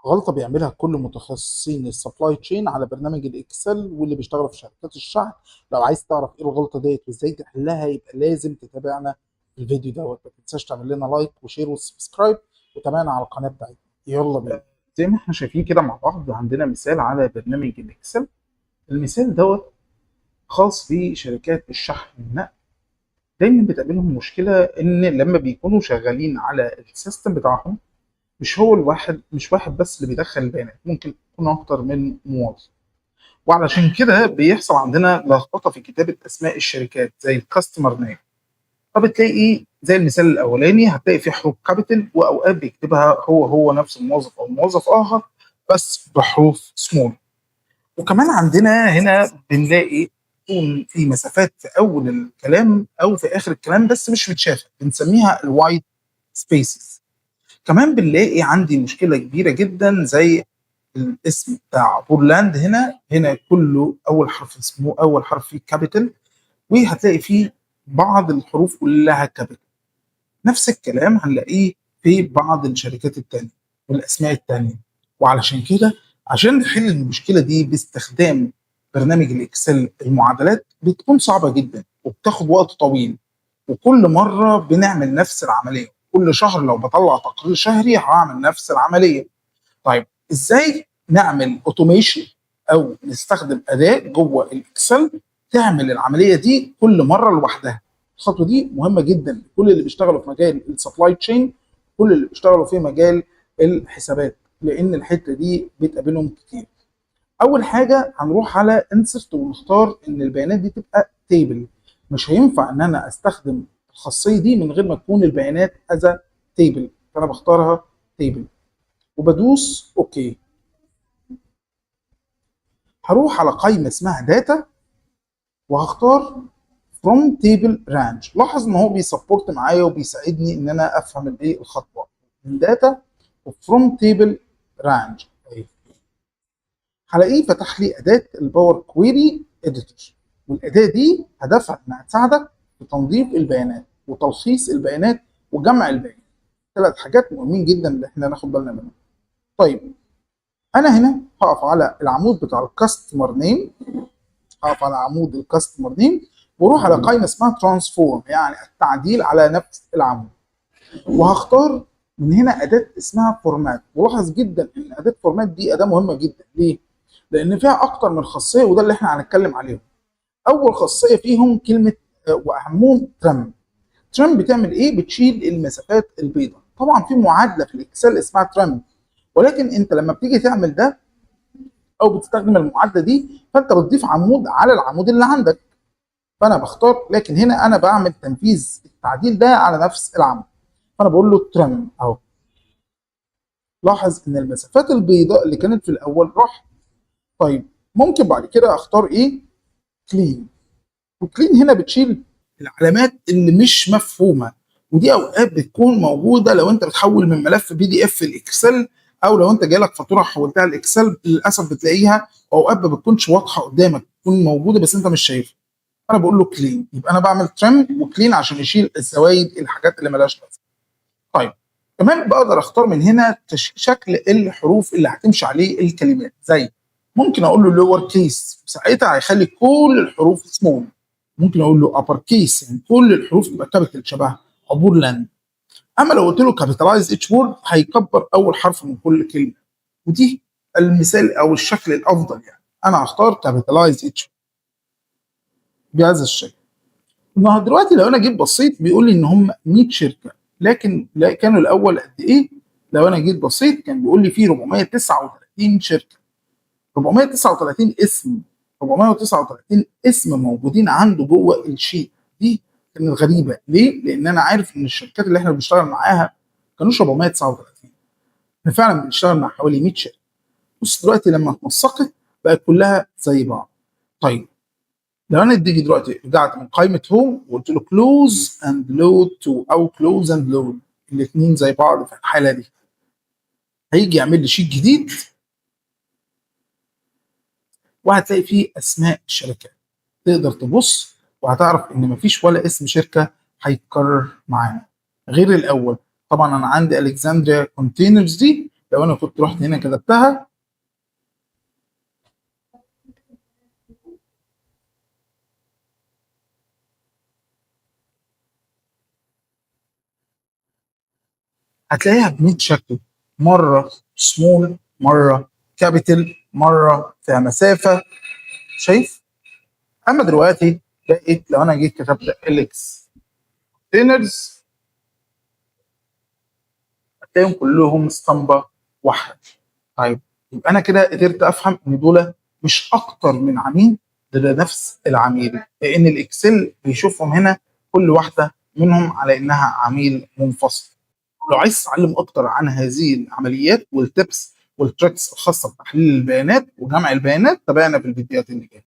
غلطة بيعملها كل متخصصين السبلاي تشين على برنامج الاكسل واللي بيشتغلوا في شركات الشحن. لو عايز تعرف ايه الغلطة ديت وازاي تحلها يبقى لازم تتابعنا في الفيديو دوت. ما تنساش تعمل لنا لايك وشير وسبسكرايب وتابعنا على القناة بتاعتنا. يلا بينا. زي ما احنا شايفين كده مع بعض عندنا مثال على برنامج الاكسل. المثال دوت خاص بشركات الشحن والنقل. دايما بتقابلهم مشكلة ان لما بيكونوا شغالين على السيستم بتاعهم مش واحد بس اللي بيدخل البيانات، ممكن يكون اكتر من موظف. وعلشان كده بيحصل عندنا لخبطه في كتابه اسماء الشركات زي الكاستمر نيم. فبتلاقي زي المثال الاولاني هتلاقي فيه حروف كابيتال، واوقات بيكتبها هو نفس الموظف او موظف اخر بس بحروف سمول. وكمان عندنا هنا بنلاقي يكون في مسافات في اول الكلام او في اخر الكلام بس مش متشافه، بنسميها الوايت سبيسز. كمان بنلاقي عندي مشكله كبيره جدا زي الاسم بتاع بورلاند. هنا كله اول حرف اسمه اول حرف فيه كابيتال، وهتلاقي فيه بعض الحروف كلها كابيتال. نفس الكلام هنلاقيه في بعض الشركات التانية والاسماء التانية. وعلشان كده عشان نحل المشكله دي باستخدام برنامج الاكسل، المعادلات بتكون صعبه جدا وبتاخد وقت طويل، وكل مره بنعمل نفس العمليه. كل شهر لو بطلع تقرير شهري هعمل نفس العمليه. طيب ازاي نعمل اوتوميشن او نستخدم اداه جوه الاكسل تعمل العمليه دي كل مره لوحدها؟ الخطوه دي مهمه جدا لكل اللي بيشتغلوا في مجال السبلاي تشين، كل اللي بيشتغلوا في مجال الحسابات، لان الحته دي بتقابلهم كتير. اول حاجه هنروح على انسرت ونختار ان البيانات دي تبقى تيبل. مش هينفع ان انا استخدم الخاصيه دي من غير ما تكون البيانات از تيبل، فانا بختارها تيبل وبدوس اوكي. هروح على قائمه اسمها داتا وهختار فروم تيبل رانج. لاحظ ان هو بيسبورت معايا وبيساعدني ان انا افهم الايه الخطوه من داتا وفروم تيبل رانج. هلاقيه فتح لي اداه الباور كويري اديتور، والاداه دي هدفها انها تساعدك في تنظيف البيانات وتلخيص البيانات وجمع البيانات. ثلاث حاجات مهمين جدا اللي احنا ناخد بالنا منهم. طيب انا هنا هقف على العمود بتاع الكاستمر نيم، هقف على عمود الكاستمر نيم واروح على قائمه اسمها ترانسفورم، يعني التعديل على نفس العمود. وهختار من هنا اداه اسمها فورمات. ولاحظ جدا ان اداه فورمات دي اداه مهمه جدا. ليه؟ لان فيها اكتر من خاصيه وده اللي احنا هنتكلم عليهم. اول خاصيه فيهم كلمه واهمهم ترم. ترم بتعمل ايه؟ بتشيل المسافات البيضاء. طبعا في معادله في الاكسل اسمها ترم، ولكن انت لما بتيجي تعمل ده او بتستخدم المعادله دي فانت بتضيف عمود على العمود اللي عندك. فانا بختار، لكن هنا انا بعمل تنفيذ التعديل ده على نفس العمود، فانا بقول له ترم اهو. لاحظ ان المسافات البيضاء اللي كانت في الاول راحت. طيب ممكن بعد كده اختار ايه؟ كلين. وكلين هنا بتشيل العلامات اللي مش مفهومه، ودي اوقات بتكون موجوده لو انت بتحول من ملف بي دي اف الاكسل، او لو انت جالك فاتوره حولتها الاكسل للاسف بتلاقيها، واوقات ما بتكونش واضحه قدامك، بتكون موجوده بس انت مش شايفها. انا بقول له كلين، يبقى انا بعمل ترم وكلين عشان يشيل الزوايد الحاجات اللي ملهاش لازمه. طيب كمان بقدر اختار من هنا شكل الحروف اللي هتمشي عليه الكلمات، زي ممكن اقول له لور كيس ساعتها هيخلي كل الحروف سمول. ممكن اقول له ابر كيس يعني كل الحروف تبقى كابيتال شبه عبور لاند. اما لو قلت له كابيتالايز اتش وورد هيكبر اول حرف من كل كلمه. ودي المثال او الشكل الافضل، يعني انا هختار كابيتالايز اتش بهذا الشكل. ما دلوقتي لو انا جيت بصيت بيقول لي ان هم 100 شركه، لكن لا كانوا الاول قد ايه؟ لو انا جيت بصيت كان بيقول لي في 439 شركه، 439 اسم، 439 اسم موجودين عنده جوه الشيت. دي كانت غريبه. ليه؟ لان انا عارف ان الشركات اللي احنا بنشتغل معاها ما كانوش 439، احنا فعلا بنشتغل مع حوالي 100 شركه. بص دلوقتي لما اتنسقت بقت كلها زي بعض. طيب لو انا اديك دلوقتي رجعت من قائمه هوم وقلت له كلوز اند لود تو او كلوز اند لود، الاثنين زي بعض في الحاله دي، هيجي يعمل لي شيت جديد وهتلاقي فيه اسماء الشركات. تقدر تبص وهتعرف ان مفيش ولا اسم شركه هيتكرر معانا غير الاول. طبعا انا عندي الكسندريا كونتينرز دي لو انا كنت رحت هنا كتبتها هتلاقيها ب 100 شكل، مره سمول، مره كابيتال، مره فيها مسافه. شايف؟ اما دلوقتي بقيت لو انا جيت كتبت اليكس كونتينرز هتلاقيهم كلهم اسطمبه واحده. طيب يبقى انا كده قدرت افهم ان دول مش اكتر من عميل، ده نفس العميل، لان الاكسل بيشوفهم هنا كل واحده منهم على انها عميل منفصل. لو عايز تتعلم اكتر عن هذه العمليات والتبس والتريكس الخاصه بتحليل البيانات وجمع البيانات، تابعنا في الفيديوهات اللي جايه.